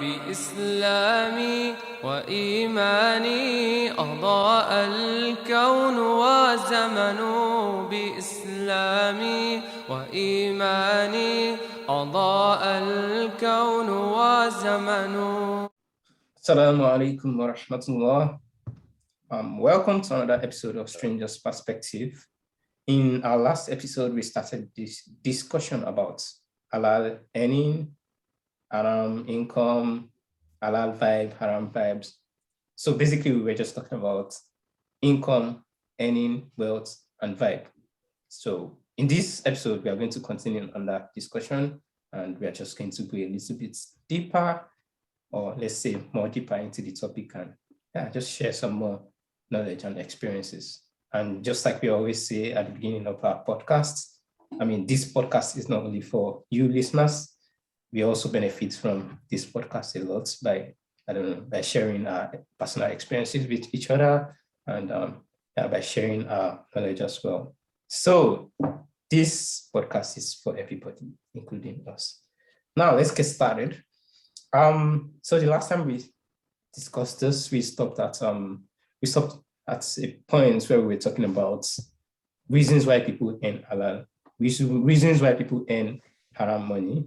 بإسلامي وإيماني أضاء الكون وزمن بإسلامي وإيماني أضاء الكون وزمن. Assalamu alaikum wa rahmatullah. Welcome to another episode of Stranger's Perspective. In our last episode, we started this discussion about halal earning, haram income, halal vibe, haram vibes. So basically, we were just talking about income, earning, wealth, and vibe. So in this episode, we are going to continue on that discussion, and we are just going to go a little bit deeper, or let's say more deeper into the topic, and just share some more knowledge and experiences. And just like we always say at the beginning of our podcast, this podcast is not only for you listeners, we also benefit from this podcast a lot by sharing our personal experiences with each other and by sharing our knowledge as well. So this podcast is for everybody, including us. Now let's get started. So the last time we discussed this, we stopped at a point where we were talking about reasons why people earn halal, reasons why people earn haram money.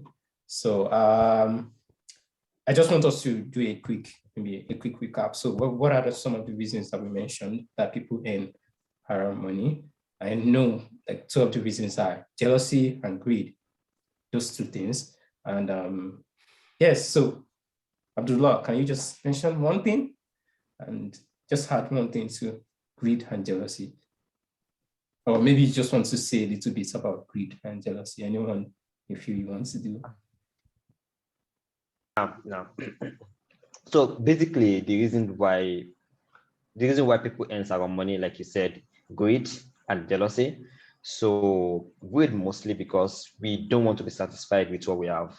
So I just want us to do a quick recap. So what are some of the reasons that we mentioned that people earn haram money? I know like two of the reasons are jealousy and greed, those two things. And yes, so Abdullah, can you just mention one thing and just add one thing to greed and jealousy? Or maybe you just want to say a little bit about greed and jealousy. Anyone, if you want to do. No. So basically, the reason why people earn our money, like you said, greed and jealousy. So greed mostly because we don't want to be satisfied with what we have,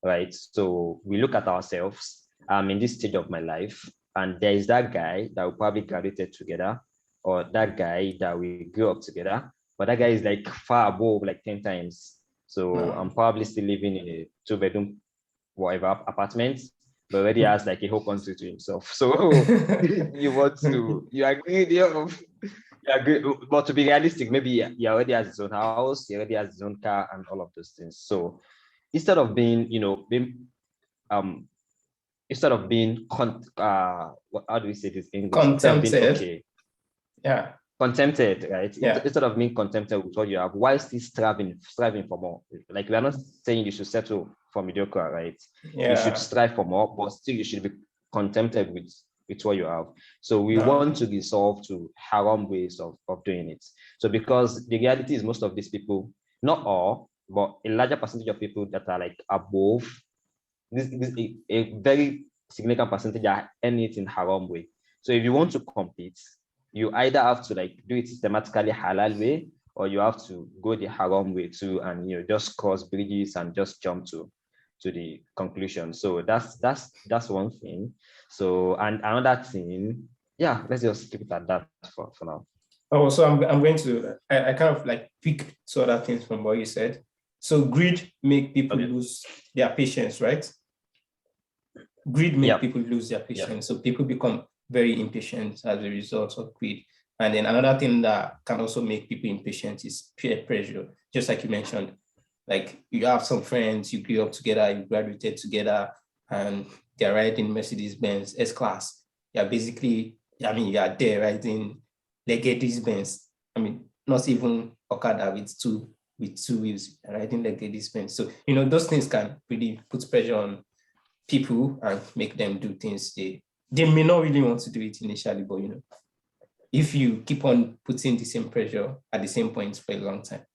right? So we look at ourselves. I'm in this stage of my life, and there is that guy that we probably graduated together, or that guy that we grew up together, but that guy is like far above, like 10 times. So I'm probably still living in a 2-bedroom whatever apartment, but already has like a whole country to himself. So you agree, but to be realistic, maybe he already has his own house, he already has his own car, and all of those things. So instead of being, how do we say this in English? Contented. Contented, right? Yeah. Instead of being contented with what you have, why still striving for more? Like, we are not saying you should settle for mediocre, right? Yeah. You should strive for more, but still you should be contented with what you have. So we want to resolve to haram ways of doing it. So because the reality is most of these people, not all, but a larger percentage of people that are like above, this a very significant percentage are earning it in haram way. So if you want to compete, you either have to like do it systematically halal way, or you have to go the haram way too, and just cross bridges and just jump to the conclusion. So that's one thing. So, and another thing, let's just keep it at that for now. Oh, so I'm going to I kind of like pick two other things from what you said. So greed make people lose their patience, right? Greed make people lose their patience. So people become very impatient as a result of greed. And then another thing that can also make people impatient is peer pressure. Just like you mentioned, like you have some friends, you grew up together, you graduated together, and they're riding Mercedes-Benz S-Class. You're basically, you are there riding Mercedes-Benz. Not even Okada with two wheels, riding Mercedes-Benz. So, those things can really put pressure on people and make them do things they may not really want to do it initially, but if you keep on putting the same pressure at the same point for a long time,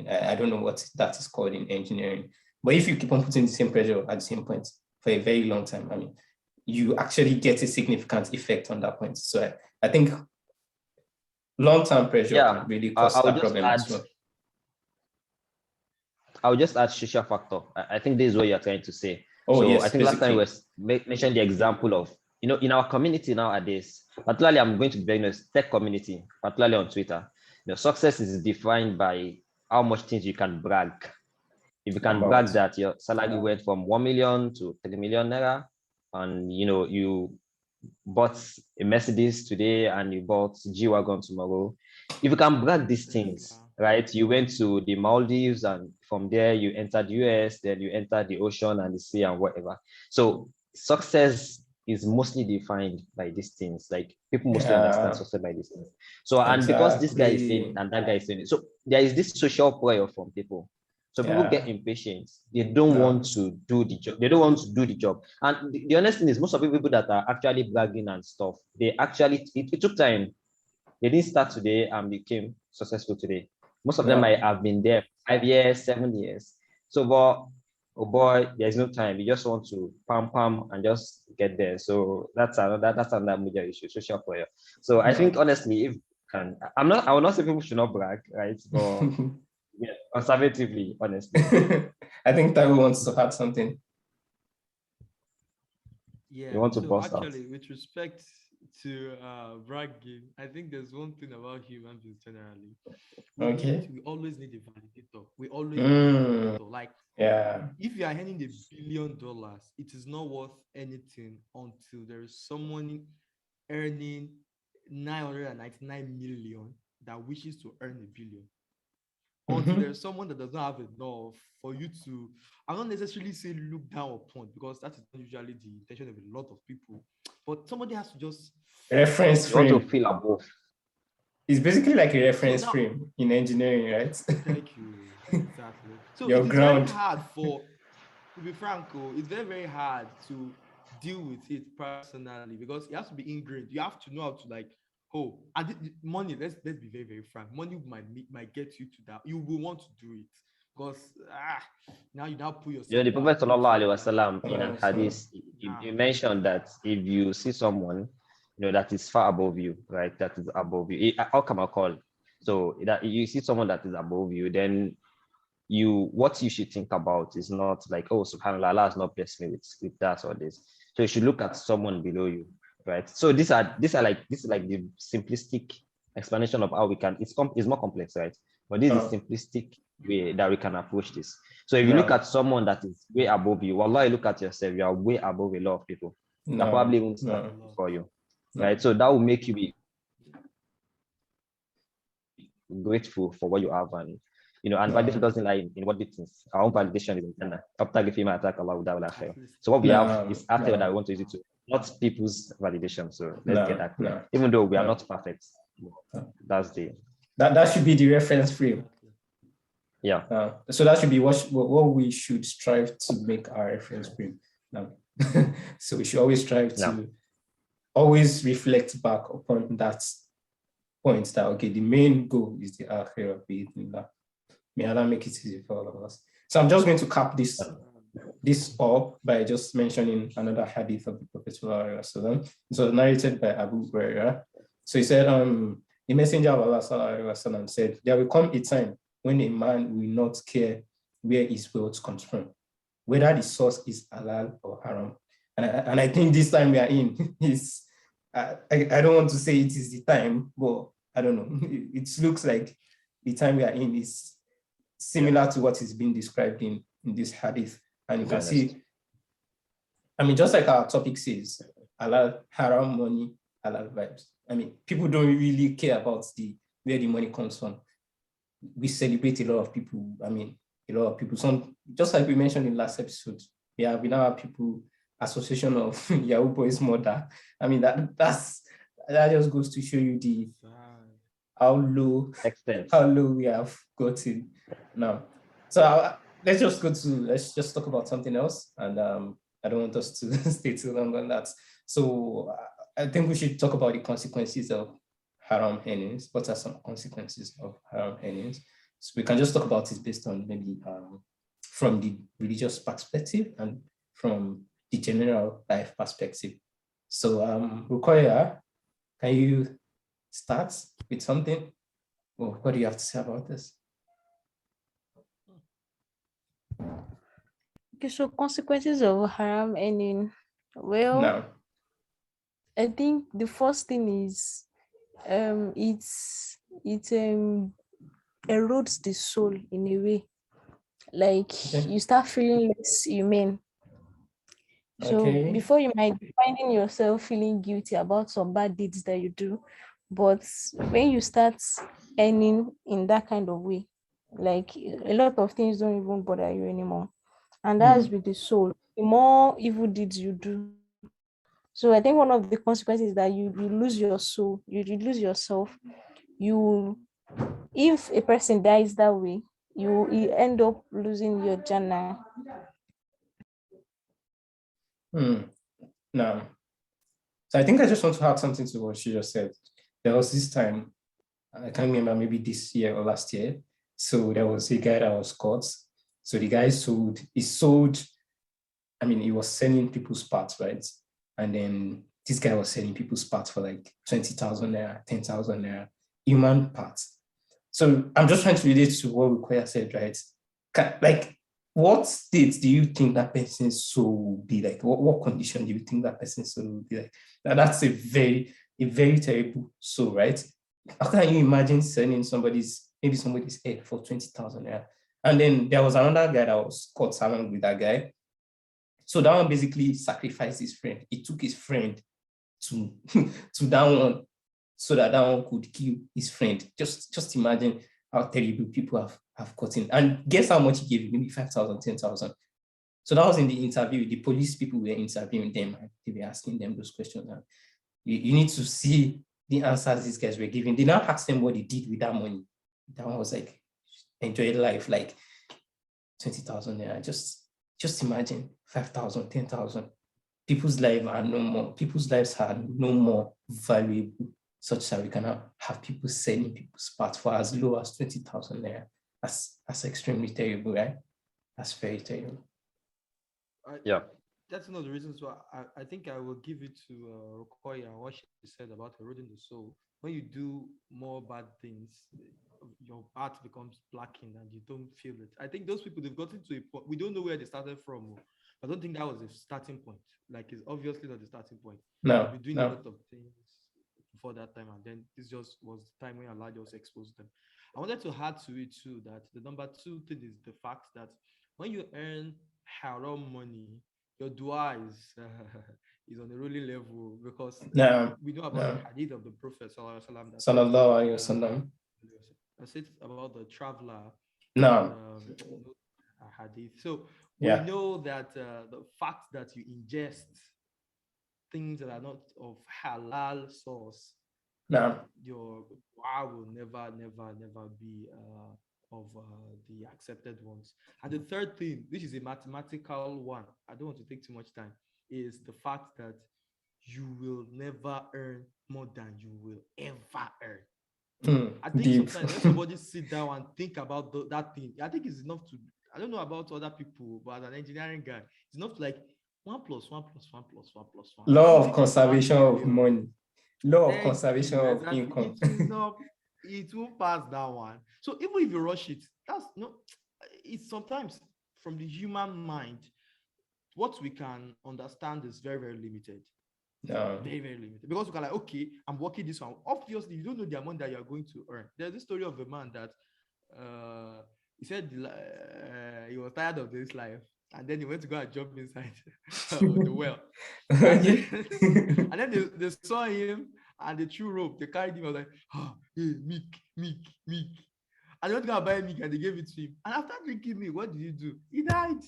I don't know what that is called in engineering, but if you keep on putting the same pressure at the same point for a very long time, you actually get a significant effect on that point. So I think long-term pressure can really cause that problem as well. I'll just add social factor. I think this is what you're trying to say. Oh, yes, I think basically. Last time we mentioned the example of, in our community nowadays, particularly I'm going to be very honest, tech community, particularly on Twitter, success is defined by how much things you can brag. If you can brag that your salary went from 1 million to 3 million naira, and you bought a Mercedes today and you bought G-Wagon tomorrow. If you can brag these things, right? You went to the Maldives and from there you entered US, then you entered the ocean and the sea and whatever. So success is mostly defined by these things. Like people mostly understand success by these things. So, and because this guy is saying and that guy is saying it, so there is this social pressure from people. So people get impatient. They don't want to do the job. They don't want to do the job. And the honest thing is, most of the people that are actually bragging and stuff, they actually, it took time. They didn't start today and became successful today. Most of them might have been there 5 years, 7 years. So, but, oh boy, there's no time. You just want to pam and just get there. So that's another major issue, social pressure. So I think honestly, if can, I will not say people should not brag, right? But yeah, conservatively, honestly. I think Taiwo wants to add something. Yeah, You want to so bust actually, out. with respect to bragging, I think there's one thing about human beings generally. We always need a validator. We always need a validator. Like, if you are earning $1 billion, it is not worth anything until there is someone earning 999 million that wishes to earn $1 billion. Until there's someone that does not have enough for you to, I don't necessarily say look down upon, because that is not usually the intention of a lot of people, but somebody has to just reference You want frame. to feel above. It's basically like a reference frame in engineering, right? Thank you. Exactly. So Your it is very ground. hard to be franco, it's very, very hard to deal with it personally, because it has to be ingrained. You have to know how to, like, oh, and money, let's be very, very frank, money might get you to that. You will want to do it because now you now put yourself The Prophet back into Sallallahu Alaihi that. Wasallam in an hadith, he mentioned that if you see someone, that is far above you, right? That is above you. How come I call? So that you see someone that is above you, then what you should think about is not like, oh, subhanallah, Allah has not blessed me with that or this. So you should look at someone below you, right? So this is like the simplistic explanation of how we can. It's more complex, right? But this is simplistic way that we can approach this. So if you look at someone that is way above you, wallahi, look at yourself. You are way above a lot of people. That probably won't start for you, right? So that will make you be grateful for what you have, and validation doesn't lie in what it is. Our own validation is internal. So what we have is after that we want to use it to, not people's validation. So let's get that clear. Even though we are not perfect, that's that should be the reference frame. Yeah. So that should be what we should strive to make our reference frame. So we should always strive to always reflect back upon that point that, okay, the main goal is the akhirah. May Allah make it easy for all of us. So I'm just going to cap this up by just mentioning another hadith of the Prophet ﷺ. It was narrated by Abu Hurairah. So he said, the Messenger of Allah ﷺ said, there will come a time when a man will not care where his wealth comes from, whether the source is halal or haram. And I think this time we are in is, I don't want to say it is the time, but I don't know. It looks like the time we are in is similar to what is being described in this hadith. And you can see, just like our topic says, halal, haram money, halal vibes. People don't really care about where the money comes from. We celebrate a lot of people. A lot of people. Some, just like we mentioned in last episode, we now have people, association of Yahoo Boys murder. That just goes to show you how low we have gotten now. So let's just talk about something else. And I don't want us to stay too long on that. So I think we should talk about the consequences of haram earnings. What are some consequences of haram earnings? So we can just talk about it based on maybe from the religious perspective and from the general life perspective. So Rukoya, can you start with something? Well, what do you have to say about this? Okay, so consequences of haram earning. Well, no. I think the first thing is it erodes the soul in a way. Like you start feeling less human. So before, you might be finding yourself feeling guilty about some bad deeds that you do, but when you start earning in that kind of way, like a lot of things don't even bother you anymore. And that's with the soul. The more evil deeds you do. So I think one of the consequences is that you lose your soul, you lose yourself. You, if a person dies that way, you end up losing your jannah. No. So I think I just want to add something to what she just said. There was this time, I can't remember, maybe this year or last year. So there was a guy that was caught. So the guy sold, I mean, he was selling people's parts, right? And then this guy was selling people's parts for like 20,000 naira, 10,000 naira, human parts. So I'm just trying to relate to what Rukoya said, right? Like, what state do you think that person's soul will be like? What condition do you think that person's soul will be like? Now, that's a very terrible soul, right? How can you imagine selling somebody's head for 20,000 naira? And then there was another guy that was caught along with that guy. So that one basically sacrificed his friend. He took his friend to that one so that one could kill his friend. Just imagine how terrible people have gotten. And guess how much he gave? Maybe 5,000, 10,000. So that was in the interview. The police people were interviewing them and they were asking them those questions. And you need to see the answers these guys were giving. They now asked them what they did with that money. That one was like, enjoy life, like 20,000 naira. Just imagine 5,000, 10,000. People's lives are no more. People's lives are no more valuable, such that we cannot have people selling people's parts for as low as 20,000 naira. That's extremely terrible, right? That's very terrible. Yeah. That's one of the reasons why I think I will give it to Rokoya and what she said about eroding the soul. When you do more bad things, your heart becomes blackened and you don't feel it. I think those people, they've gotten to a point, we don't know where they started from. I don't think that was a starting point. Like, it's obviously not the starting point. No. We're doing a lot of things before that time, and then this just was the time when Allah just exposed them. I wanted to add to it too that the number two thing is the fact that when you earn haram money, your dua is on a rolling level, because we know about the hadith of the Prophet Sallallahu Alaihi Wasallam. I said about the traveler. No. Hadith. So we know that the fact that you ingest things that are not of halal source, your dua will never be of the accepted ones. And the third thing, which is a mathematical one, I don't want to take too much time, is the fact that you will never earn more than you will ever earn. I think sometimes when somebody sit down and think about that thing, I think it's enough to, I don't know about other people, but as an engineering guy, it's enough to like 1 + 1 + 1 + 1 + 1. Law of conservation of money. Law of conservation of exactly. income. It won't pass that one. So even if you rush it, that's no, it's sometimes from the human mind, what we can understand is very, very limited. Very, very limited. Because we can like, okay, I'm working this one. Obviously, you don't know the amount that you're going to earn. There's this story of a man that he said he was tired of this life, and then he went to go and jump inside the well. And then they saw him and they threw rope. They carried him. I was like, oh, hey, milk. And they went to go and buy milk and they gave it to him. And after drinking milk, what did he do? He died.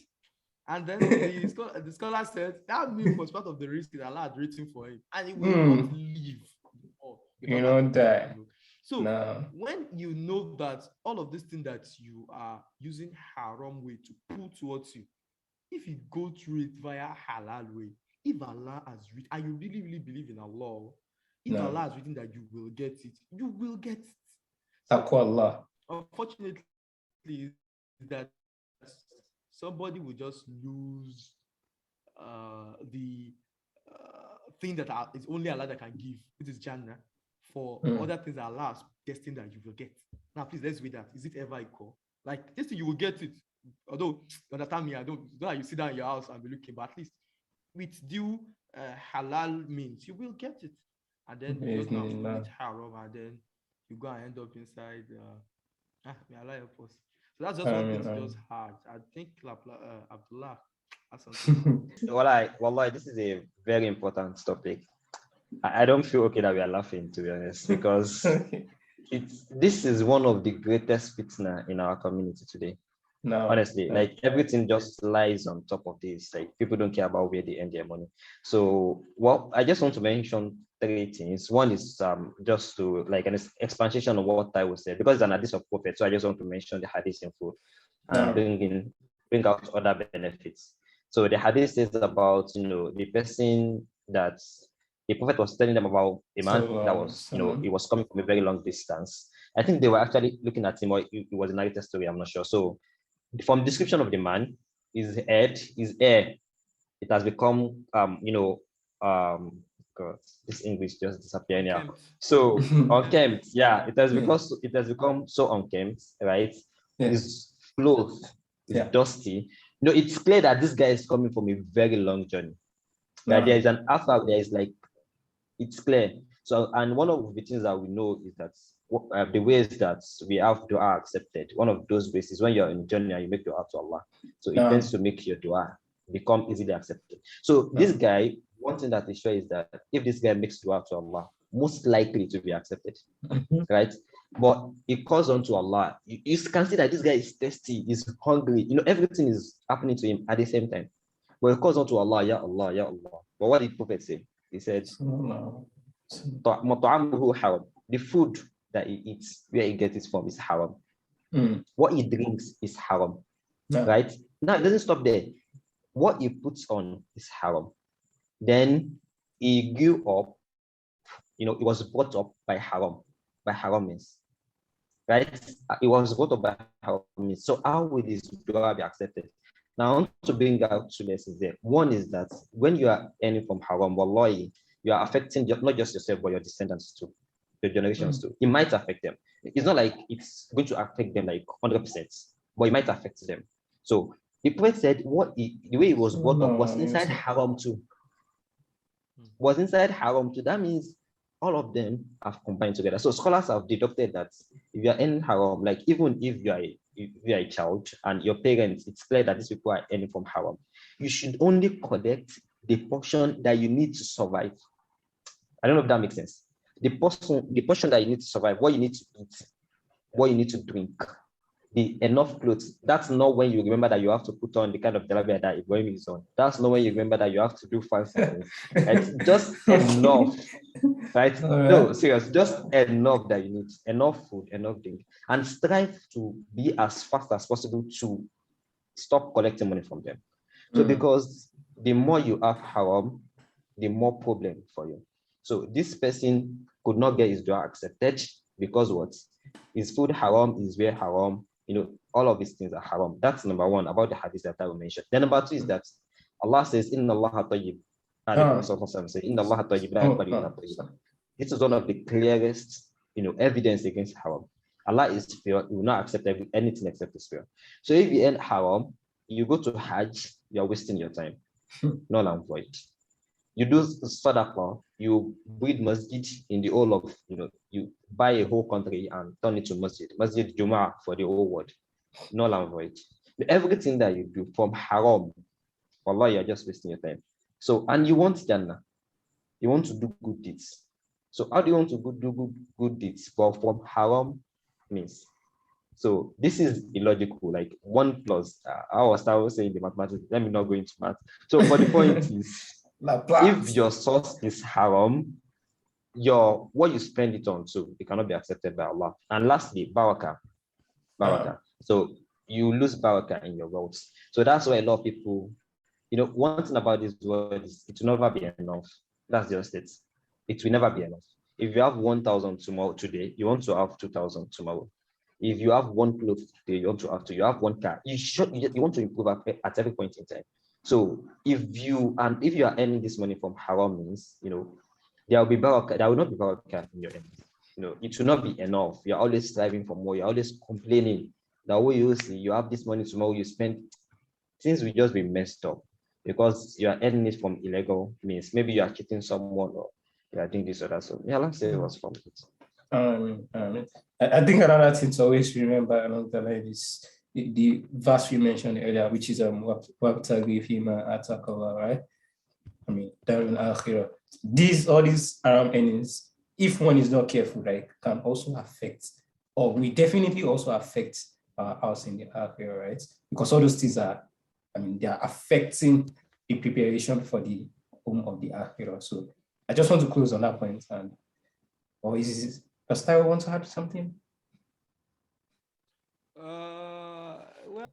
And then the scholar said that milk was part of the risk that Allah had written for him, and he will not leave. You know that. So when you know that all of this thing that you are using haram way to pull towards you, if you go through it via halal way, if Allah has written, and you really, really believe in Allah, if Allah has written that you will get it, you will get it. Taqwa Allah. Unfortunately, that somebody will just lose the thing that is only Allah that can give, which is Jannah, for other things that Allah has destined that you will get. Now, please, let's read that. Is it ever equal? Like, this thing, you will get it. Although, you understand me, I don't know, you sit down in your house and be looking, but at least with due halal means, you will get it. And then you just now with haram, and then you go and end up inside. May Allah help us. So that's just one thing to just hard. I think Abdullah Wallahi, this is a very important topic. I don't feel okay that we are laughing, to be honest, because this is one of the greatest fitna in our community today. No, honestly, like everything just lies on top of this. Like people don't care about where they earn their money. So, well, I just want to mention three things. One is just to like an expansion of what I was said, because it's an hadith of prophet. So I just want to mention the hadith in full and bring out other benefits. So the hadith says about the person that the prophet was telling them about a man that was he was coming from a very long distance. I think they were actually looking at him, or it was a narrated story. I'm not sure. So from description of the man, his hair, it has become God, this English just disappeared now. So unkempt, yeah, it has become so unkempt, right? His clothes is dusty. It's clear that this guy is coming from a very long journey. That there is an alpha, there is like, it's clear. So, and one of the things that we know is that the ways that we have dua accepted, one of those ways is when you're in journey and you make dua to Allah. So it tends to make your dua become easily accepted. So this guy, one thing that is sure is that if this guy makes dua to Allah, most likely to be accepted, right? But it calls on to Allah. You can see that this guy is thirsty, he's hungry. Everything is happening to him at the same time. But it calls on to Allah, Ya Allah, Ya Allah. But what did the Prophet say? He said, the food that he eats, where he gets it from, is haram. What he drinks is haram. Right? Now, it doesn't stop there. What he puts on is haram. Then he grew up, he was brought up by haram means. Right? He was brought up by haram means. So how will his dua be accepted? Now, I want to bring out two lessons there. One is that when you are earning from haram, wallahi, you are affecting not just yourself, but your descendants too, your generations too. It might affect them. It's not like it's going to affect them like 100%, but it might affect them. So the Prophet said the way he was brought up was inside haram too. That means all of them have combined together. So scholars have deducted that if you are earning haram, like even if you are a child and your parents, it's clear that these people are earning from haram, you should only collect the portion that you need to survive. I don't know if that makes sense. The portion that you need to survive, what you need to eat, what you need to drink, the enough clothes. That's not when you remember that you have to put on the kind of jalabia that Ibrahim is on. That's not when you remember that you have to do 5 seconds. It's just enough, right? No, serious, just enough that you need, enough food, enough drink, and strive to be as fast as possible to stop collecting money from them. So because the more you have haram, the more problem for you. So this person could not get his dua accepted because what? His food haram, his wear haram, all of these things are haram. That's number one about the hadith that I will mention. Then number two is that Allah says, Inna Allah tayyib. Inna Allah tayyib la yaqbalu illa tayyib. This is one of the clearest, evidence against haram. Allah is pure, He will not accept anything except His pure. So if you earn haram, you go to Hajj, you're wasting your time. Null and void. You do sadaqah, you build masjid in the whole of, you buy a whole country and turn it to masjid Jumu'ah for the whole world. Null and void. Everything that you do from haram, wallah, you're just wasting your time. So, and you want Jannah, you want to do good deeds. So how do you want to do good deeds? Well, from haram means. So this is illogical, like 1 plus, I was saying the mathematics, let me not go into math. So for the point is, if your source is haram, what you spend it on, so it cannot be accepted by Allah. And lastly, barakah. So you lose barakah in your wealth. So that's why a lot of people, one thing about this world is it will never be enough. That's just it. It will never be enough. If you have 1,000 today, you want to have 2,000 tomorrow. If you have 1 clothes today, you want to have 2. You have 1 car. You want to improve at every point in time. So if you are earning this money from haram means, there will not be barakah in your end. It will not be enough. You're always striving for more. You're always complaining. The way you see, you have this money tomorrow, you spend, things will just be messed up because you are earning it from illegal means. Maybe you are cheating someone or you are doing this or that. So yeah, let's say it was from it. I think another thing to always remember along the line is the verse we mentioned earlier, which is وَابْتَغِي فِيمَا آتَاكَ اللَّهُ, right? I mean, Darul Akhirah. All these haram earnings, if one is not careful, right, can also affect, or we definitely also affect our house in the Akhirah, right? Because all those things are, I mean, they are affecting the preparation for the home of the Akhirah. So I just want to close on that point. And, or does Tyler want to add something? Well,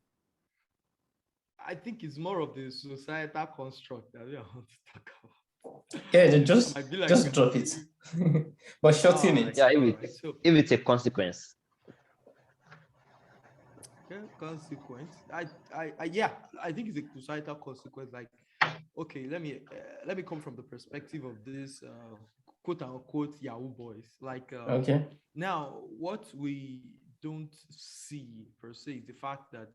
I think it's more of the societal construct that we want to talk about. Yeah, just drop it. But shorten it. Yeah, if it's a consequence. Yeah, consequence. I think it's a societal consequence. Like, okay, let me come from the perspective of this quote unquote Yahoo boys. Like, okay. Now, what we don't see per se is the fact that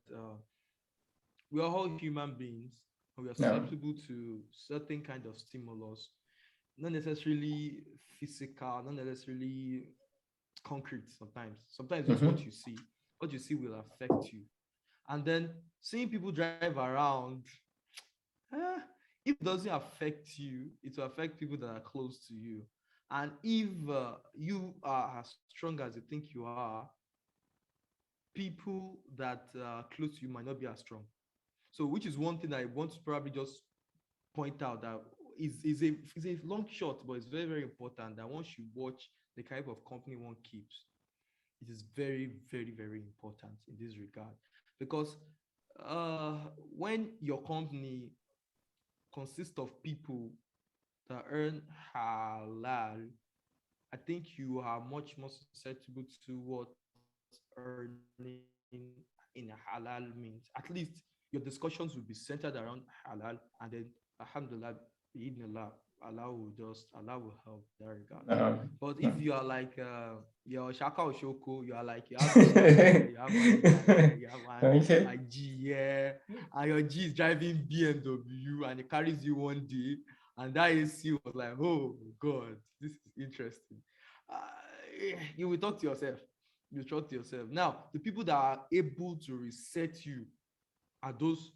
we are all human beings and we are susceptible to certain kind of stimulus, not necessarily physical, not necessarily concrete. Sometimes just what you see will affect you. And then seeing people drive around, if it doesn't affect you, it will affect people that are close to you. And if you are as strong as you think you are, people that are close to you might not be as strong. So, which is one thing I want to probably just point out that is a long shot, but it's very, very important that once you watch the type of company one keeps, it is very, very, very important in this regard. Because when your company consists of people that earn halal, I think you are much more susceptible to what earning in halal means. At least your discussions will be centered around halal, and then alhamdulillah, Allah will help that regard. But if you are like your Shaka Oshoko, you are like you have you have a G, yeah, and your G is driving BMW and it carries you one day, and that AC was like, oh God, this is interesting. You will talk to yourself. You talk to yourself. Now, the people that are able to reset you are those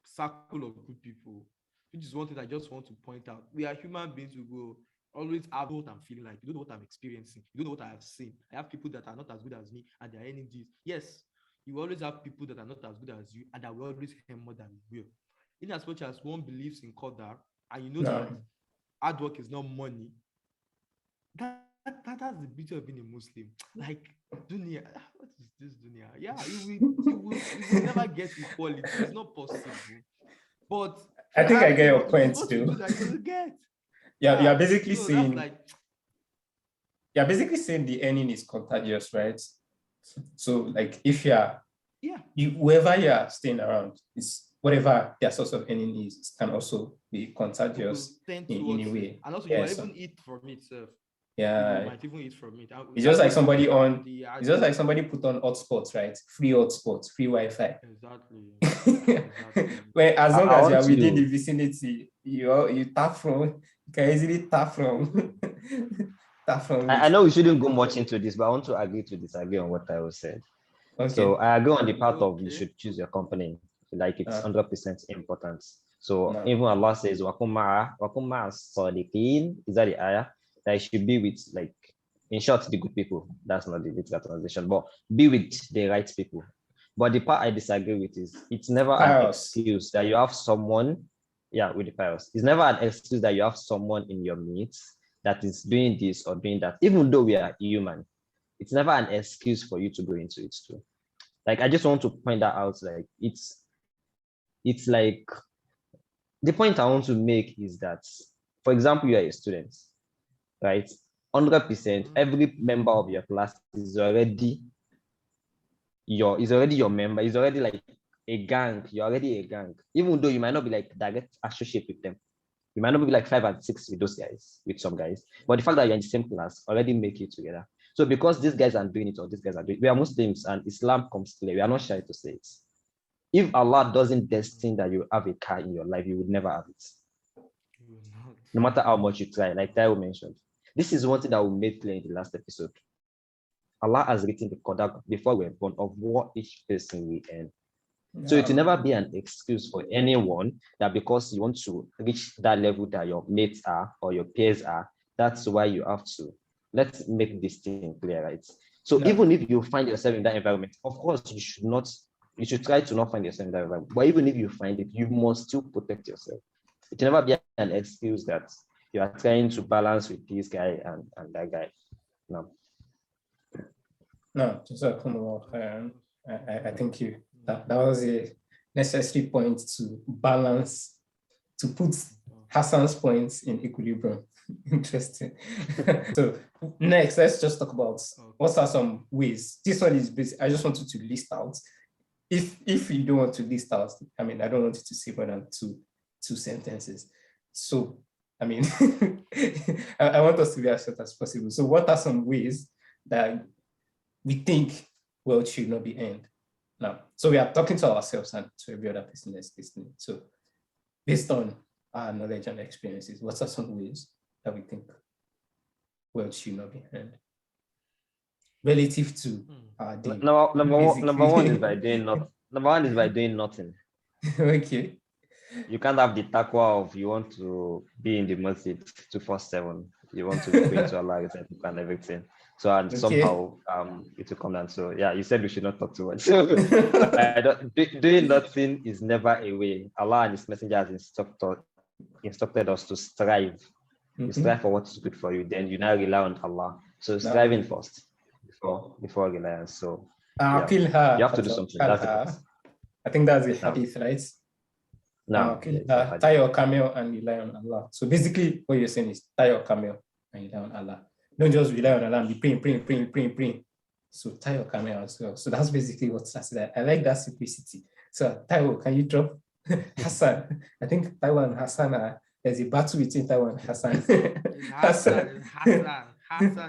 circle of good people, which is one thing I just want to point out. We are human beings who will always have what I'm feeling like. You don't know what I'm experiencing. You don't know what I have seen. I have people that are not as good as me and they are earning this. Yes, you always have people that are not as good as you and that will always earn more than you will. In as much as one believes in Qadar and you know that hard work is not money, that's the beauty of being a Muslim. Like dunya, what is this dunya? Yeah, you will never get equality. It's not possible. But I think I get your point too. That you will get. You're basically saying you're basically saying the earning is contagious, right? So like if whoever you're staying around is whatever their source of earning is can also be contagious in a way. And also you might even eat from itself. Yeah, you might even eat from it. It's just like somebody put on hotspots, right? Free hotspots, free Wi-Fi. Exactly. Well, as long as you are within the vicinity, you can easily tap from. I know we shouldn't go much into this, but I want to agree to disagree on what I was said. Okay. So I agree on the part of you should choose your company. Like it's 100% important. So even Allah says, "Wakuma sadiqin," is that the ayah? That you should be with, like, in short, the good people. That's not the literal translation, but be with the right people. But the part I disagree with is it's never an excuse that you have someone, with the pious. It's never an excuse that you have someone in your midst that is doing this or doing that. Even though we are human, it's never an excuse for you to go into it too. Like, I just want to point that out. Like, it's like, the point I want to make is that, for example, you are a student, right? 100%, every member of your class is already your member, is already like a gang. You're already a gang, even though you might not be like direct associate with them. You might not be like 5 and 6 with those guys, with some guys, but the fact that you're in the same class already make you together. So because these guys are doing it or these guys are doing it, we are Muslims and Islam comes clear. We are not shy to say it. If Allah doesn't destine that you have a car in your life, you would never have it. No matter how much you try, like Taiwo mentioned. This is one thing that we made clear in the last episode. Allah has written the Qadar before we're born of what each person will earn. So it will never be an excuse for anyone that because you want to reach that level that your mates are or your peers are, that's why you have to. Let's make this thing clear, right? So even if you find yourself in that environment, of course, you should try to not find yourself in that environment. But even if you find it, you must still protect yourself. It will never be an excuse that you are trying to balance with this guy and that guy. No. No, just I think that was a necessary point to balance, to put Hassan's points in equilibrium. Interesting. So next, let's just talk about what are some ways. This one is basic. I just wanted to list out. If you don't want to list out, I mean, I don't want you to say more than two sentences. So, I mean, I want us to be as short as possible. So what are some ways that we think wealth should not be earned? Now, so we are talking to ourselves and to every other person that's listening. So based on our knowledge and experiences, what are some ways that we think wealth should not be earned relative to our day? Number one is by doing nothing. Number one is by doing nothing. Okay. You can't have the taqwa of you want to be in the masjid 247. You want to be praying to Allah and everything. So and somehow it will come down. So yeah, you said we should not talk too much. Doing nothing is never a way. Allah and His Messenger has instructed us to strive. You strive for what is good for you, then you now rely on Allah. So striving first before reliance. So yeah. You have to do something. I think that's the hadith, right? No. Tie your camel and rely on Allah. So basically what you're saying is tie your camel and rely on Allah. Don't just rely on Allah and be praying. So tie your camel as well. So that's basically what I said. I like that simplicity. So Taiwo, can you drop Hassan? I think Taiwo and Hassan there's a battle between Taiwo and Hassan. Hassan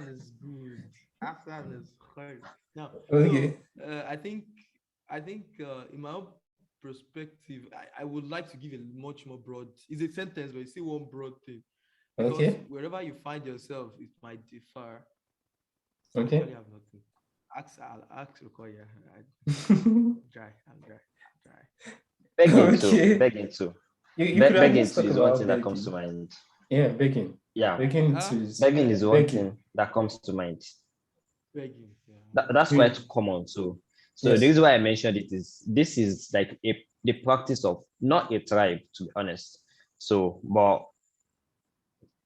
is good. Hassan is hard. Now, okay. I think in my own perspective, I would like to give a much more broad. It's a sentence, but you see one broad thing. Because okay. Wherever you find yourself, it might differ. Okay. I have nothing. Ask Okoya. I'm dry. Begging too. Begging too is one thing that comes to mind. Yeah, begging. Yeah. Begging is one thing that comes to mind. Begging. Yeah. That's quite common too. So yes. The reason why I mentioned it is this is like the practice of not a tribe, to be honest. So, but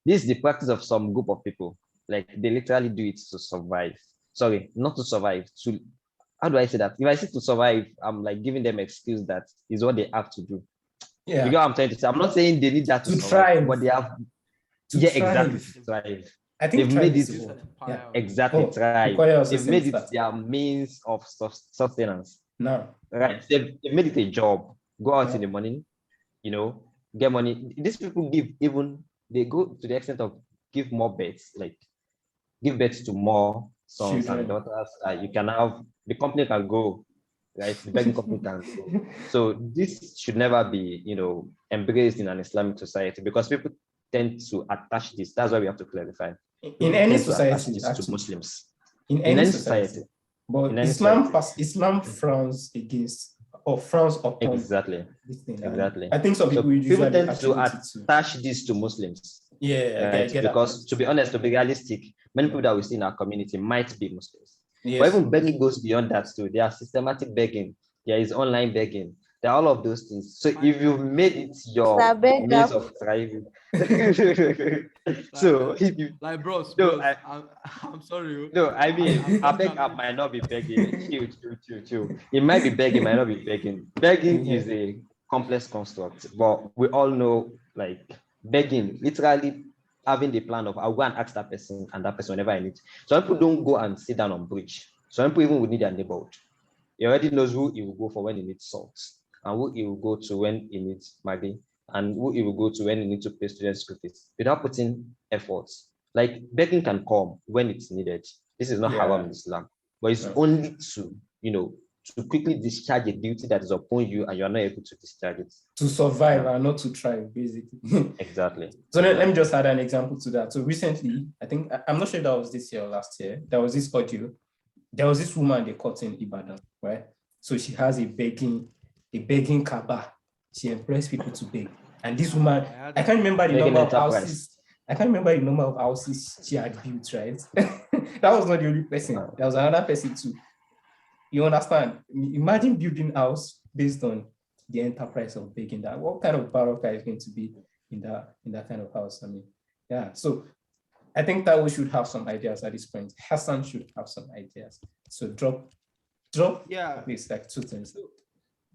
this is the practice of some group of people. Like they literally do it to survive. Sorry, not to survive. To how do I say that? If I say to survive, I'm like giving them excuse that is what they have to do. Yeah. You know what I'm trying to say? I'm not saying they need that to survive, but they have exactly to thrive. I think they've made it thrive. They've made it their means of sustenance. No. Right. They've made it a job. Go out in the morning, get money. These people they go to the extent of give more births, like give birth to more sons and daughters. You can have, the company can grow, right? The begging company can grow. So this should never be, embraced in an Islamic society because people tend to attach this. That's why we have to clarify. In any society, to Muslims. In any society. But Islam frowns against or frowns upon exactly. I think some people tend to attach this to Muslims. Yeah, right? Because to be honest, to be realistic, many people that we see in our community might be Muslims. Yes. But even begging goes beyond that too. There are systematic begging. There is online begging. There are all of those things. So if you've made it your means of thriving, so if you bros, I'm sorry. No, I mean, I beg might not be begging. Chill. It might be begging, might not be begging. Begging is a complex construct, but we all know, like begging, literally having the plan of I'll go and ask that person and that person whenever I need. Some people don't go and sit down on bridge. Some people even would need a neighborhood. He already knows who he will go for when he needs salt, and who he will go to when he needs Maggi, and who he will go to when he needs to pay student school fees without putting efforts. Like begging can come when it's needed. This is not haram in Islam, but it's only to quickly discharge a duty that is upon you and you are not able to discharge it. To survive and not to thrive, basically. Exactly. So let me just add an example to that. So recently, I think, I'm not sure if that was this year or last year, there was this audio there was this woman they caught in Ibadan, right? So she has a begging kaba. She employs people to beg. And this woman, I can't remember the number of houses. I can't remember the number of houses she had built, right? That was not the only person. There was another person too. You understand? Imagine building a house based on the enterprise of begging. That what kind of baraka is going to be in that kind of house? I mean, yeah. So I think that we should have some ideas at this point. Hassan should have some ideas. So drop at least like 2 things.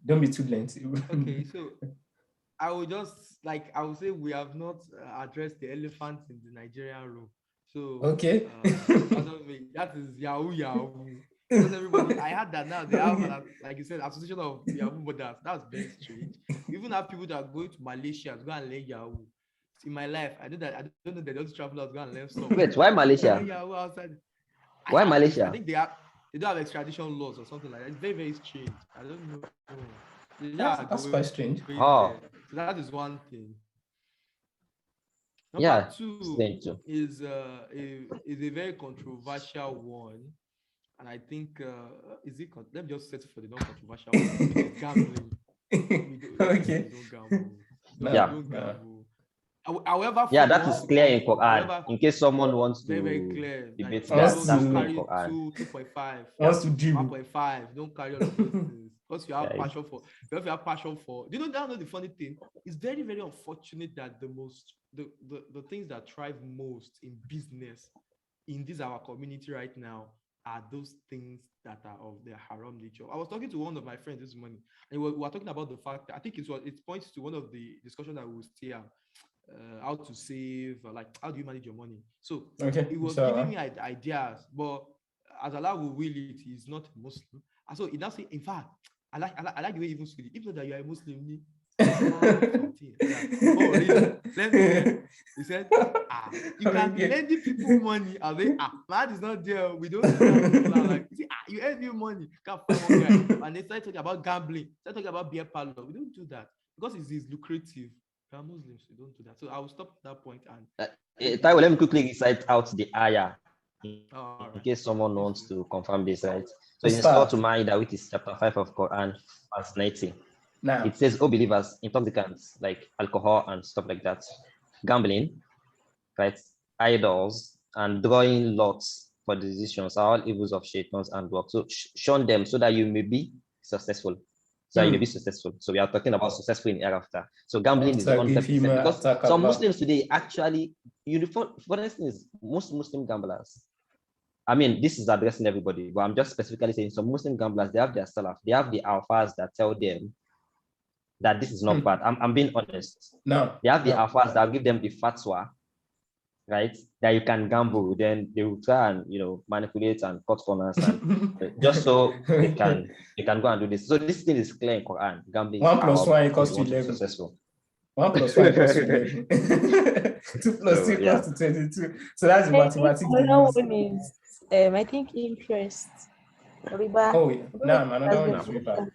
Don't be too lengthy. Okay, so I would say we have not addressed the elephant in the Nigerian room. So okay, that is Yahoo. Because everybody, I had that now. They have, like you said, association of Yahoo mothers. That's very strange. You even have people that are going to Malaysia to go and learn Yahoo. In my life, I don't know that those travelers go and learn something. Wait, why Malaysia? Yahoo outside. Why Malaysia? I think they don't have extradition laws or something like that. It's very, very strange. I don't know. That's quite strange. Oh. So that is one thing. Number two is a very controversial one. And I think, let me just settle for the non-controversial one. Gambling. Okay. Don't gamble. However, that is clear in Quran. In case someone wants to very clear. debate that's clear in Quran. 2.5. Wants to do 1.5. Don't carry all of those things. Because you have passion for. If you have passion for, you know the funny thing? It's very, very unfortunate that the things that thrive most in business in this our community right now are those things that are of the haram nature. I was talking to one of my friends this morning, and we were talking about the fact that I think it points to one of the discussions that we will steer. How to save, like how do you manage your money? So it was giving me ideas, but as Allah will will it, he's not a Muslim. And so he now say, in fact, I like the way he even said it. Even though that you are a Muslim, he said, you can be lending people money. I say, man is not there. We don't do that. Like, you earn you money. Can't find one guy. And they start talking about gambling. Start talking about beer parlor. We don't do that because it's lucrative. We are Muslims. We don't do that. So I will stop at that point. And let me quickly recite out the ayah in case someone right. wants to confirm this, right? So in Surah to Ma'idah, which is chapter 5 of Quran, verse 90. Now, it says, "Oh believers, intoxicants like alcohol and stuff like that, gambling, right, idols, and drawing lots for decisions are all evils of shaitans and work. So shun them so that you may be successful." So you may be successful. So we are talking about successful in hereafter. So gambling is 100% because some Muslims today actually, for instance, most Muslim gamblers. I mean, this is addressing everybody, but I'm just specifically saying some Muslim gamblers, they have their salaf, they have the alphas that tell them that this is not bad. I'm being honest. No. They have the alphas that give them the fatwa, right? That you can gamble, then they will try and manipulate and cut corners and just so they can go and do this. So this thing is clear in Quran. Gambling 1 + 1 = 11. Successful. 1 + 1 = 11. 2 + 2 = 22. So that's the mathematics. I think interest. Riba. Oh yeah. No, another one is riba.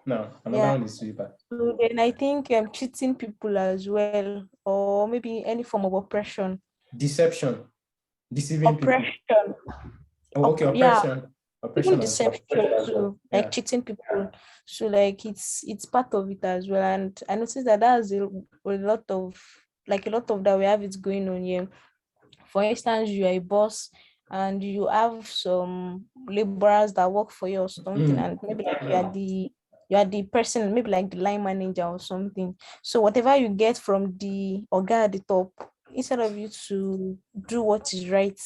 No, another one is riba. So then I think cheating people as well, or maybe any form of oppression. Deception. Deceiving oppression. people. Oh, okay, oppression. Yeah. Oppression. Even deception too, like cheating people. So like it's part of it as well. And I noticed that that's a lot of that we have it going on here. For instance, you are a boss and you have some laborers that work for you or something, and maybe you are the person, maybe like the line manager or something. So whatever you get from the guy at the top, instead of you to do what is right,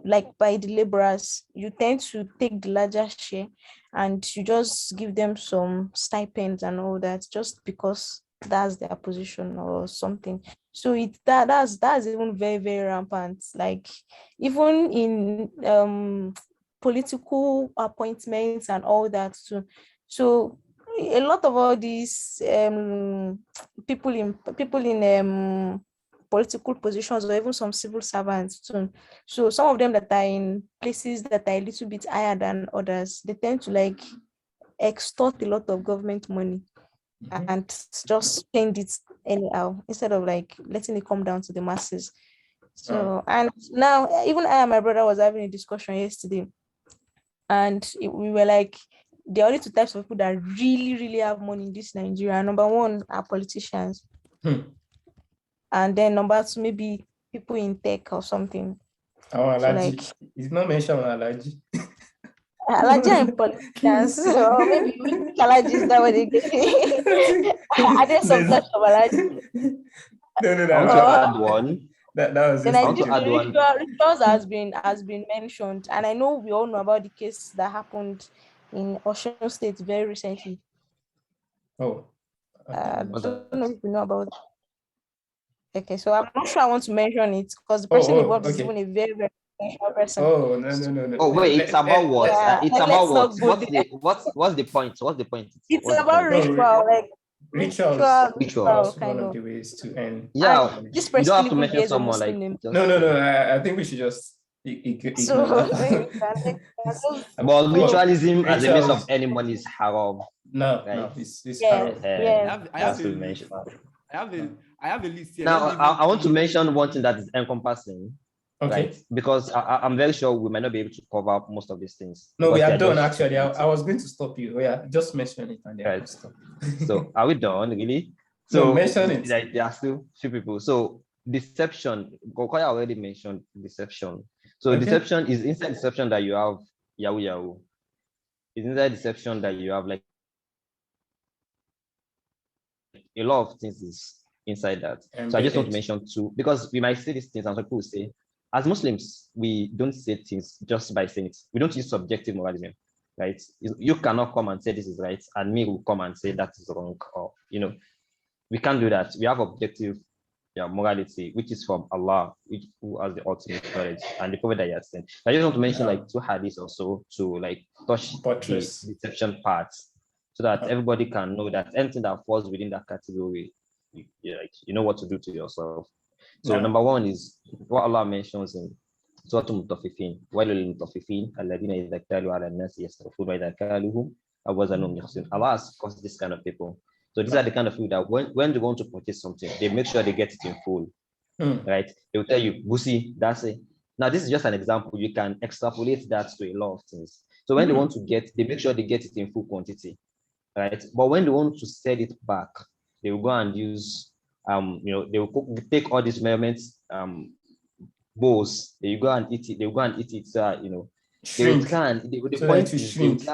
like by the laborers, you tend to take the larger share and you just give them some stipends and all that, just because that's their position or something. So that's even very, very rampant. Like even in political appointments and all that too. So a lot of all these people in political positions, or even some civil servants too. So some of them that are in places that are a little bit higher than others, they tend to like extort a lot of government money and just spend it anyhow instead of like letting it come down to the masses. So and now even I and my brother was having a discussion yesterday. And we were like, there are only two types of people that really, really have money in this Nigeria. Number one are politicians. And then number two, maybe people in tech or something. Our allergy. So it's not mentioned allergy. Allergy and politicians. So maybe which allergy is that what they get? Are there some types of allergy? No. I want to add one. That was then I think rituals has been mentioned, and I know we all know about the case that happened in Osun State very recently. Oh, I don't know if you know about. Okay, so I'm not sure I want to mention it because the person involved is even a very, very special person. Oh no. Oh wait, it's about what? Yeah, it's about what? What's the point? What's the point? It's about ritual, like rituals. Kind one of the ways to end. Yeah, this person you don't have to even mention bears a someone like Muslim name. No. I think we should just ignore that. Well, ritualism as a means of earning money is haram. No, right? No, it's haram. I have a list here. Now, I want to mention one thing that is encompassing. Okay. Right? Because I'm very sure we might not be able to cover up most of these things. No, we are done actually. I was going to stop you. Yeah, just mention it and then right. Stop. So are we done, really? So no, mention it. Like, there are still few people. So deception, Gokoya already mentioned deception. So deception is inside deception that you have Yahoo. It's inside deception that you have like a lot of things is inside that. So I just want to mention two, because we might say these things and some people will say, as Muslims, we don't say things just by saying it. We don't use subjective moralism, right? You cannot come and say this is right, and me will come and say that is wrong, or we can't do that. We have objective morality, which is from Allah, who has the ultimate knowledge, and the Prophet that he has sent. I just want to mention like two hadiths or so to like touch the deception parts, so that everybody can know that anything that falls within that category, you know what to do to yourself. So number one is what Allah mentions in Surah Al-Mutaffifin. وَيْلٌ لِلْمُطَفِّفِينَ الَّذِينَ إِذَا اكْتَالُوا عَلَى النَّاسِ يَسْتَوْفُونَ وَإِذَا كَالُوهُمْ أَوْ وَزَنُوهُمْ يُخْسِرُونَ. Allah has caused this kind of people. So these are the kind of people that when they want to purchase something, they make sure they get it in full. Right? They will tell you, Busi, that's it. Now, this is just an example. You can extrapolate that to a lot of things. So when they want to they make sure they get it in full quantity. Right? But when they want to sell it back, they will go and use they will take all these measurements, bowls. They go and eat it. They will go and eat it. They will try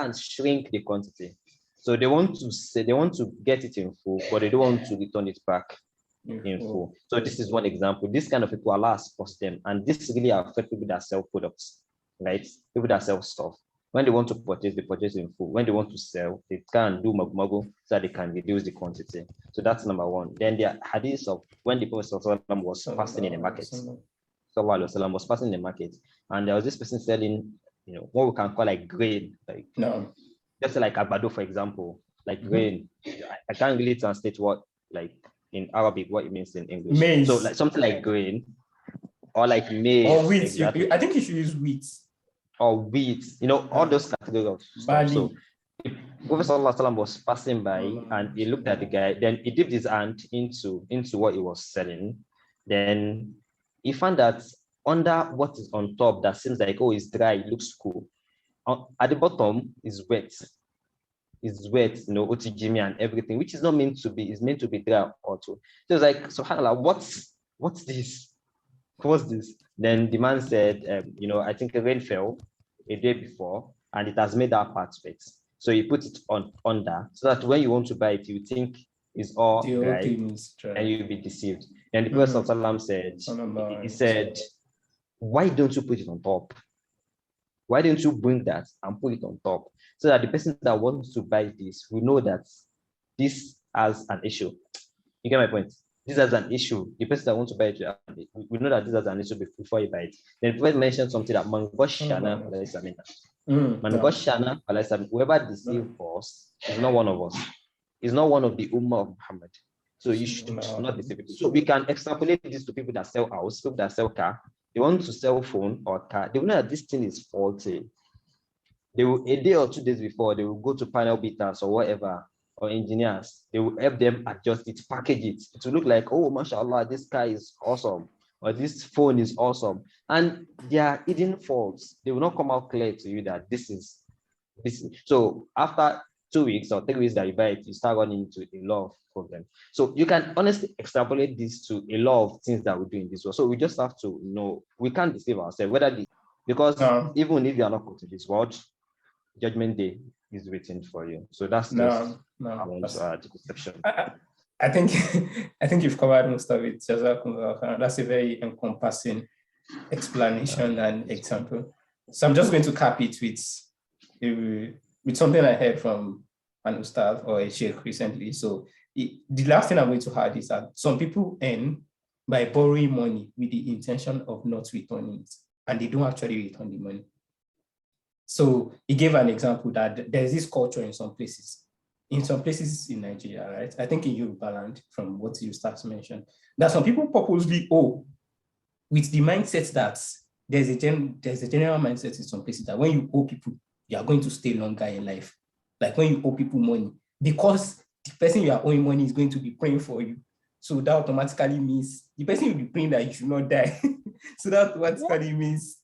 and shrink the quantity. So they want to get it in full, but they don't want to return it back in full. So this is one example. This kind of people, Allah has forced them, and this really affects people that sell products, right? People that sell stuff. When they want to purchase, they purchase in full. When they want to sell, they can do magu so that they can reduce the quantity. So that's number one. Then there are hadiths of when the Prophet was passing in the market. Was passing in the market, and there was this person selling, what we can call like grain, like just like agbado, for example, like grain. I can't really translate what like in Arabic what it means in English. Maize. So like something like grain or like maize or wheat. Exactly. I think you should use wheat. Or wheat, all those categories of stuff. So Prophet ﷺ was passing by and he looked at the guy, then he dipped his hand into what he was selling. Then he found that under what is on top that seems like, it's dry, it looks cool. At the bottom is wet. It's wet, OTGM and everything, which is not meant to be, is meant to be dry also. So it's like, subhanAllah, what's this? What's this? Then the man said, I think a rain fell a day before and it has made that part wet. So he put it on under so that when you want to buy it, you think it's all dry and you'll be deceived. And the Prophet said, he said, why don't you put it on top? Why don't you bring that and put it on top? So that the person that wants to buy this will know that this has an issue. You get my point? This has an issue. The person that wants to buy it, we know that this has an issue before you buy it. Then the Prophet mentioned something that whoever deceives us is not one of us. Is not one of the Ummah of Muhammad. So you should not deceive people. So we can extrapolate this to people that sell house, people that sell car. They want to sell phone or car. They will know that this thing is faulty. They will, a day or 2 days before, they will go to panel beaters or whatever, or engineers. They will help them adjust it, package it. It will look like, oh, mashallah, this car is awesome, or this phone is awesome. And they are hidden faults. They will not come out clear to you that this is So after 2 weeks or 3 weeks that you buy it, you start running into a lot of problems. So you can honestly extrapolate this to a lot of things that we do in this world. So we just have to know we can't deceive ourselves, because even if you are not put to this world, judgment day is waiting for you. So that's just I want to add exception. I think I think you've covered most of it. That's a very encompassing explanation and example. So I'm just going to cap it with something I heard from an ustad or a sheikh recently. So the last thing I'm going to add is that some people earn by borrowing money with the intention of not returning it, and they don't actually return the money. So he gave an example that there's this culture in some places in Nigeria, right? I think in Yoruba land, from what you start to mention, that some people purposely owe with the mindset that there's a general mindset in some places that when you owe people, you are going to stay longer in life. Like when you owe people money, because the person you are owing money is going to be praying for you. So that automatically means the person will be praying that you should not die. So that automatically means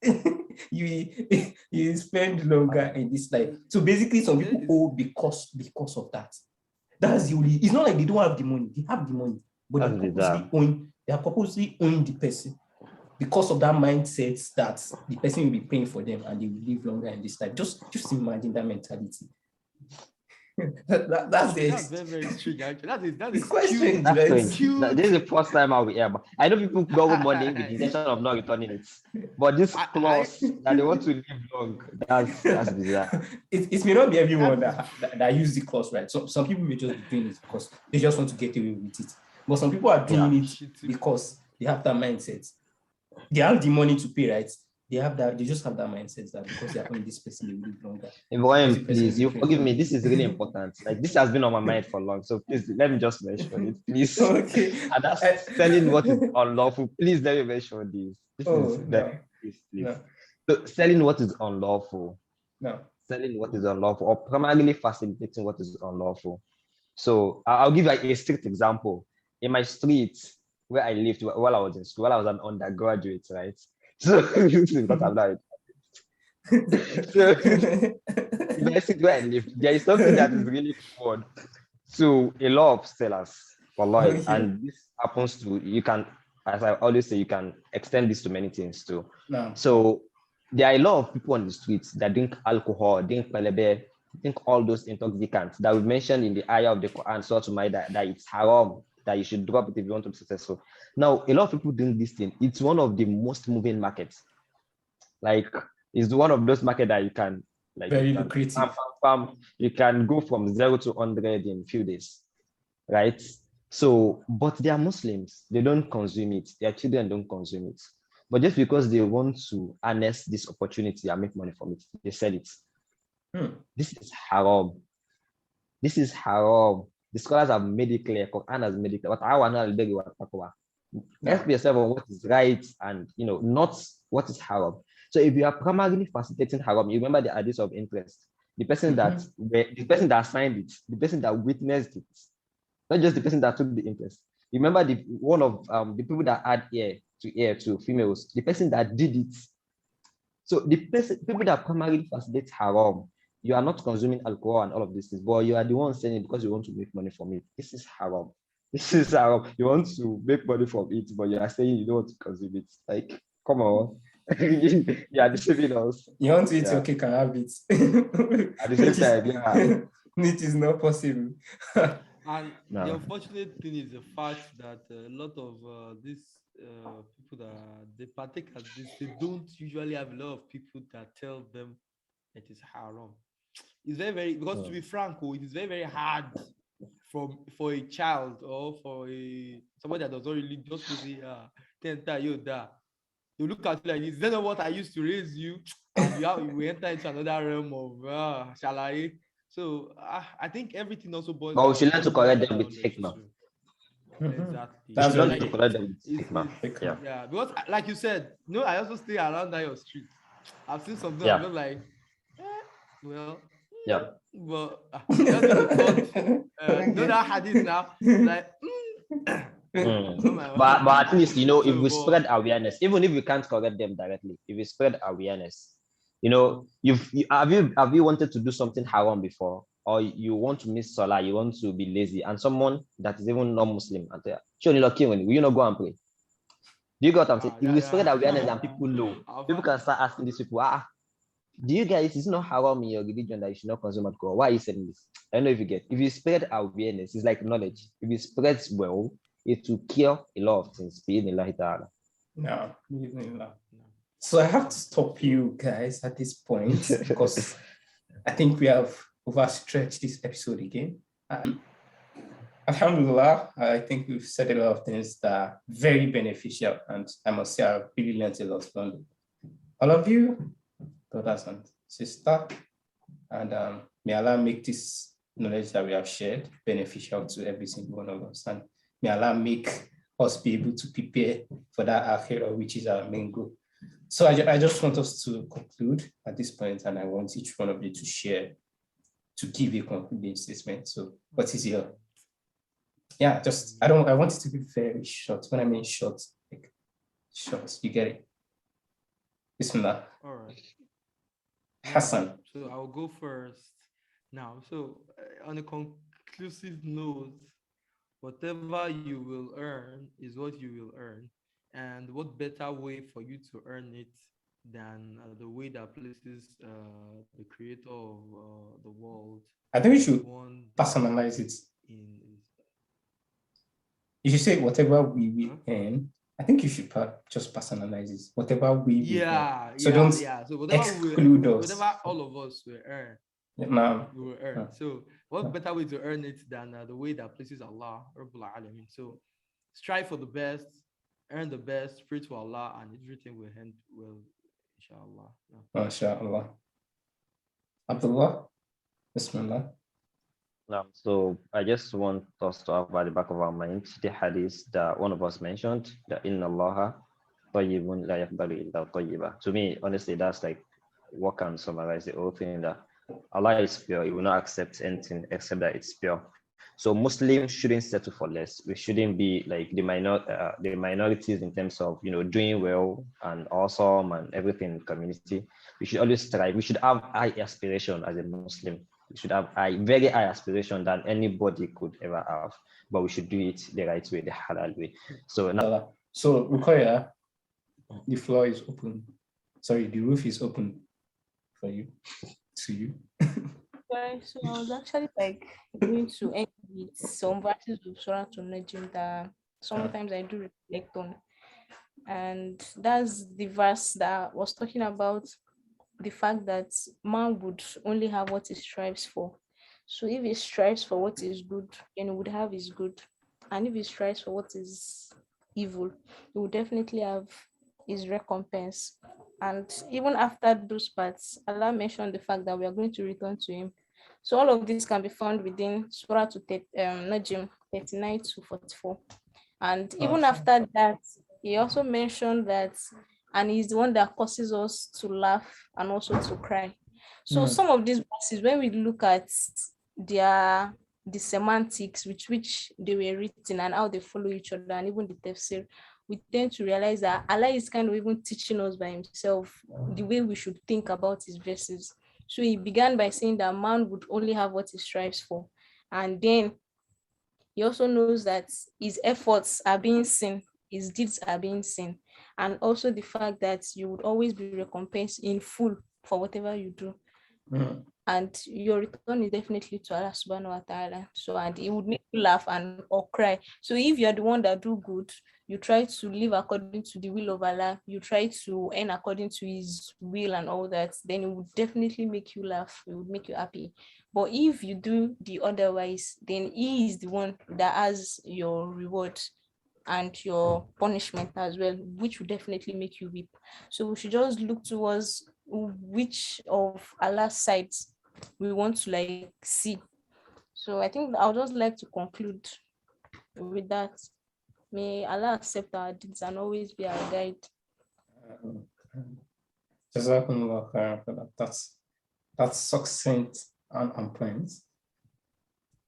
you spend longer in this life. So basically, some people owe because of that. That's the only. It's not like they don't have the money; they have the money, but they are purposely owing the person because of that mindset that the person will be paying for them and they will live longer in this life. Just imagine that mentality. That's very, very strange. Actually, that is quite strange. This is the first time I will hear. I know people borrow money with the intention of not returning it, but this clause that they want to live long, that's bizarre. It may not be everyone that use the clause, right? So some people may just be doing it because they just want to get away with it, but some people are doing it because they have that mindset. They have the money to pay, right? They just have that mindset that because they are owing this person, they will live longer. Please, you forgive me. This is really important. Like this has been on my mind for long. So please let me just mention it, please. Okay. And that's selling what is unlawful. Please let me mention this. Please. No. So selling what is unlawful. No. Selling what is unlawful, or primarily facilitating what is unlawful. So I'll give like a strict example. In my street where I lived while I was in school, while I was an undergraduate, right? So because I'm not. So where I live, there is something that is really fun to a lot of sellers for life, and this happens to you can, as I always say, you can extend this to many things too. No. So there are a lot of people on the streets that drink alcohol, drink pelebe, drink all those intoxicants that we mentioned in the ayah of the Quran, Surah Maida, that it's haram, that you should drop it if you want to be successful. Now, a lot of people doing this thing. It's one of the most moving markets. Like, it's one of those markets that you can, like, very lucrative. You can go from 0 to 100 in a few days, right? So, but they are Muslims. They don't consume it. Their children don't consume it. But just because they want to harness this opportunity and make money from it, they sell it. This is haram. This is haram. The scholars have made it clear. Quran has made it clear. But I want to ask yourself on what is right and not what is haram. So if you are primarily facilitating haram, you remember the hadith of interest. The person that signed it, the person that witnessed it, not just the person that took the interest. You remember one of the people that add ear to females, the person that did it. So the people that primarily facilitate haram, you are not consuming alcohol and all of these things, but you are the one saying it because you want to make money from it. This is haram. This is haram. You want to make money from it, but you are saying you don't want to consume it. Like, come on. You are deceiving us. You want to eat your cake and have it. At the same time, it is not possible. And the unfortunate thing is the fact that a lot of these people that they partake at this, they don't usually have a lot of people that tell them it is haram. It's very, because to be frank, it is very hard for a child or for somebody that does not really just to say, you look at you like this. Is that not what I used to raise you? And we enter into another realm of shalai. So I think everything also boils down. But we should learn to correct them with hikmah. Exactly. We should learn to correct them with hikmah. Yeah, because like you said, I also stay around that your street. I've seen something I'm just like, well, but that hadith now, like. But at least if we spread awareness, even if we can't correct them directly, if we spread awareness, Have you wanted to do something haram before, or you want to miss Salah, you want to be lazy, and someone that is even non-Muslim and say, "Sure, will you not go and pray?" Do you get what I'm saying? If we spread awareness and people know, people can start asking these people, do you guys, it's not haram in your religion that you should not consume alcohol? Why are you saying this? I don't know if you spread awareness, it's like knowledge. If it spreads well, it will cure a lot of things. No. So I have to stop you guys at this point because I think we have overstretched this episode again. Alhamdulillah, I think we've said a lot of things that are very beneficial, and I must say I've really learned a lot from all of you, brothers and sisters, and may Allah make this knowledge that we have shared beneficial to every single one of us, and may Allah make us be able to prepare for that akhirah, which is our main goal. So I just want us to conclude at this point, and I want each one of you to give a concluding statement. So what is your... Yeah, I want it to be very short. When I mean short, like short, you get it. Bismillah. All right. Hassan. So I'll go first now. So on a conclusive note, whatever you will earn is what you will earn. And what better way for you to earn it than the way that places the creator of the world. I think we should personalize it. If you say whatever we will earn, I think you should just personalize it. Whatever we will earn. So don't so whatever exclude us. Whatever all of us will earn. We will earn. So what better way to earn it than the way that pleases Allah, Rabbul Alamin. So strive for the best, earn the best, pray to Allah, and everything will end well, inshallah. MashaAllah. Abdullah, Bismillah. So I just want us to have at the back of our mind the hadith that one of us mentioned, that Inna Allaha tayyibun la yaqbalu illa tayyiba. To me, honestly, that's like what can summarize the whole thing, that Allah is pure. He will not accept anything except that it's pure. So Muslims shouldn't settle for less. We shouldn't be like the minorities in terms of doing well and awesome and everything in the community. We should always strive. We should have high aspiration as a Muslim. We should have very high aspiration than anybody could ever have. But we should do it the right way, the halal way. So now, Rukoya, the floor is open. Sorry, the roof is open for you. To you. Right, so I was actually going to end with some verses of Surah An-Najm that sometimes I do reflect on. And that's the verse that was talking about the fact that man would only have what he strives for. So if he strives for what is good, then he would have his good. And if he strives for what is evil, he will definitely have his recompense. And even after those parts, Allah mentioned the fact that we are going to return to him. So all of this can be found within Surah Najm 39 to 44. And even after that, he also mentioned that, and he's the one that causes us to laugh and also to cry. So some of these verses, when we look at the semantics with which they were written and how they follow each other, and even the tafsir, we tend to realize that Allah is kind of even teaching us by himself the way we should think about his verses. So he began by saying that man would only have what he strives for. And then he also knows that his efforts are being seen, his deeds are being seen. And also the fact that you would always be recompensed in full for whatever you do. And your return is definitely to Allah subhanahu wa ta'ala. So, and it would make you laugh or cry. So if you're the one that do good, you try to live according to the will of Allah, you try to earn according to his will and all that, then it would definitely make you laugh, it would make you happy. But if you do the otherwise, then he is the one that has your reward and your punishment as well, which will definitely make you weep. So we should just look towards which of Allah's sides we want to see. So I think I'll just like to conclude with that. May Allah accept our deeds and always be our guide. Jazakumullah khairan for that. That's succinct and on point.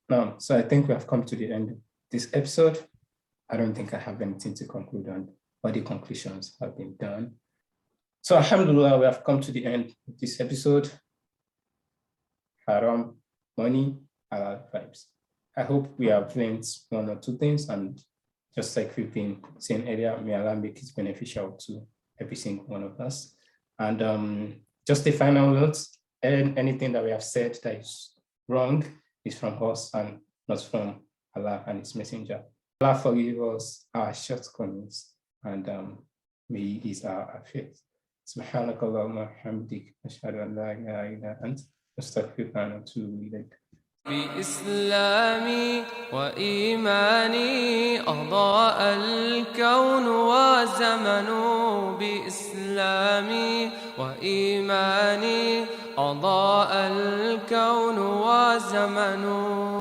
Now, so I think we have come to the end of this episode. I don't think I have anything to conclude on, but the conclusions have been done. So alhamdulillah, we have come to the end of this episode. Haram, money, halal vibes. I hope we have learned one or two things, and just like we've been saying earlier, may Allah make it beneficial to every single one of us. And just a final note, and anything that we have said that is wrong is from us and not from Allah and His Messenger. Allah forgive us our shortcomings, and may He ease our faith. سبحانك اللهم وبحمدك أشهد أن لا إله إلا أنت أستغفرك وأتوب إليك. بإسلامي وإيماني أضاء الكون وزمن. بإسلامي وإيماني أضاء الكون وزمن.